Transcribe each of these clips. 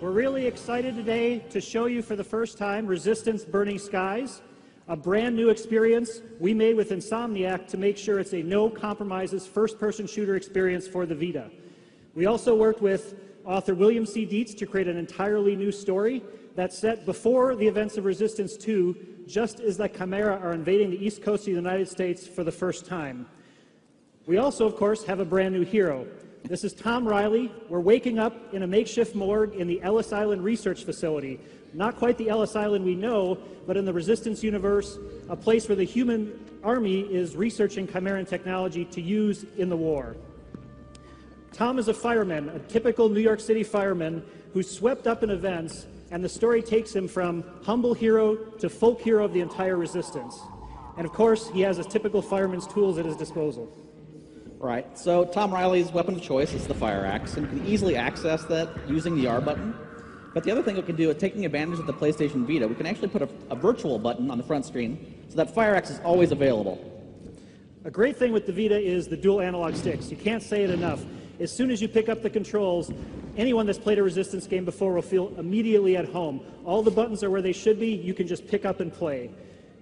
We're really excited today to show you for the first time Resistance Burning Skies, a brand new experience we made with Insomniac to make sure it's a no-compromises first-person shooter experience for the Vita. We also worked with author William C. Dietz to create an entirely new story that's set before the events of Resistance 2, just as the Chimera are invading the east coast of the United States for the first time. We also, of course, have a brand new hero. This is Tom Riley. We're waking up in a makeshift morgue in the Ellis Island Research Facility. Not quite the Ellis Island we know, but in the Resistance universe, a place where the human army is researching Chimeran technology to use in the war. Tom is a fireman, a typical New York City fireman who's swept up in events, and the story takes him from humble hero to folk hero of the entire Resistance. And of course, he has his typical fireman's tools at his disposal. Right, so Tom Riley's weapon of choice is the fire axe, and you can easily access that using the R button. But the other thing we can do is taking advantage of the PlayStation Vita, we can actually put a virtual button on the front screen so that fire axe is always available. A great thing with the Vita is the dual analog sticks. You can't say it enough. As soon as you pick up the controls, anyone that's played a Resistance game before will feel immediately at home. All the buttons are where they should be. You can just pick up and play.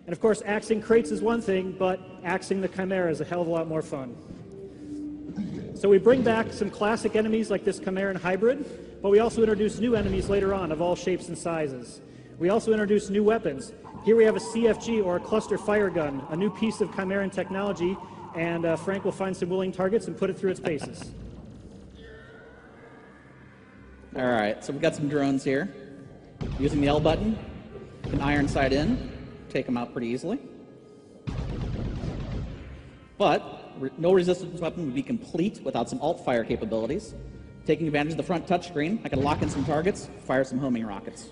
And of course, axing crates is one thing, but axing the Chimera is a hell of a lot more fun. So we bring back some classic enemies like this Chimeran hybrid, but we also introduce new enemies later on of all shapes and sizes. We also introduce new weapons. Here we have a CFG, or a cluster fire gun, a new piece of Chimeran technology, and Frank will find some willing targets and put it through its paces. All right, so we've got some drones here. Using the L button, you can iron sight in, take them out pretty easily. But no Resistance weapon would be complete without some alt-fire capabilities. Taking advantage of the front touchscreen, I can lock in some targets, fire some homing rockets.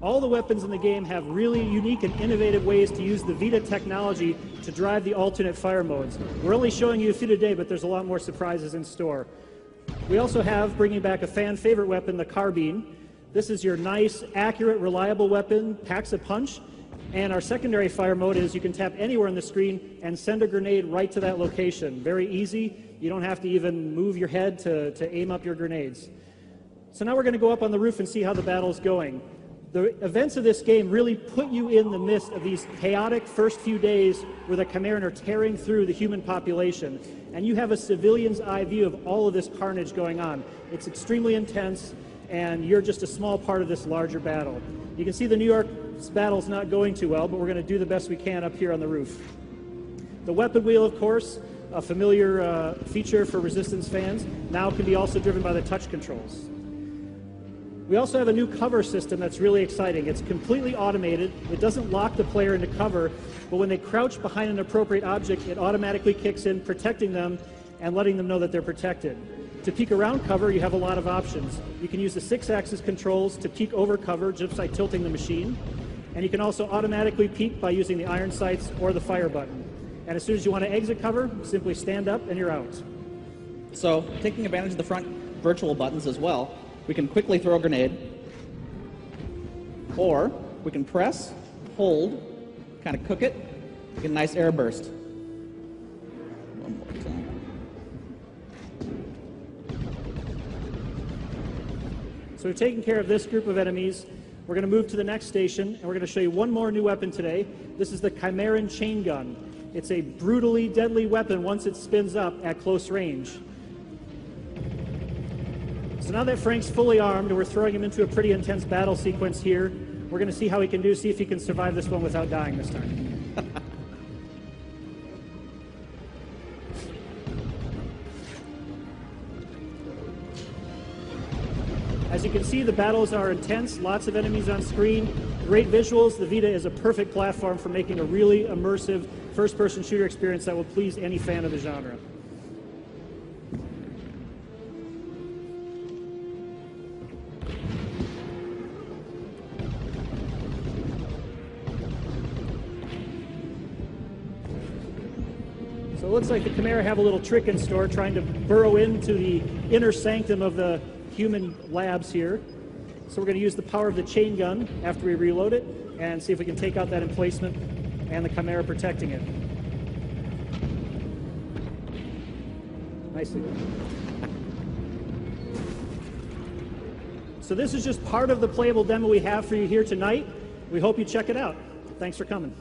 All the weapons in the game have really unique and innovative ways to use the Vita technology to drive the alternate fire modes. We're only showing you a few today, but there's a lot more surprises in store. We also have, bringing back a fan favorite weapon, the carbine. This is your nice, accurate, reliable weapon, packs a punch. And our secondary fire mode is you can tap anywhere on the screen and send a grenade right to that location. Very easy. You don't have to even move your head to aim up your grenades. So now we're going to go up on the roof and see how the battle's going. The events of this game really put you in the midst of these chaotic first few days where the Chimeran are tearing through the human population. And you have a civilian's eye view of all of this carnage going on. It's extremely intense, and you're just a small part of this larger battle. You can see the New York battle's not going too well, but we're going to do the best we can up here on the roof. The weapon wheel, of course, a familiar feature for Resistance fans, now can be also driven by the touch controls. We also have a new cover system that's really exciting. It's completely automated. It doesn't lock the player into cover, but when they crouch behind an appropriate object, it automatically kicks in, protecting them and letting them know that they're protected. To peek around cover, you have a lot of options. You can use the 6-axis controls to peek over cover just by tilting the machine. And you can also automatically peek by using the iron sights or the fire button. And as soon as you want to exit cover, simply stand up and you're out. So, taking advantage of the front virtual buttons as well, we can quickly throw a grenade, or we can press, hold, kind of cook it, get a nice air burst. One more time. So we've taken care of this group of enemies. We're going to move to the next station, and we're going to show you one more new weapon today. This is the Chimeran chain gun. It's a brutally deadly weapon once it spins up at close range. So now that Frank's fully armed, and we're throwing him into a pretty intense battle sequence here, we're going to see how he can do, see if he can survive this one without dying this time. As you can see, the battles are intense, lots of enemies on screen, great visuals. The Vita is a perfect platform for making a really immersive first-person shooter experience that will please any fan of the genre. So it looks like the Chimera have a little trick in store, trying to burrow into the inner sanctum of the human labs here. So we're going to use the power of the chain gun after we reload it and see if we can take out that emplacement and the Chimera protecting it. Nicely done. So this is just part of the playable demo we have for you here tonight. We hope you check it out. Thanks for coming.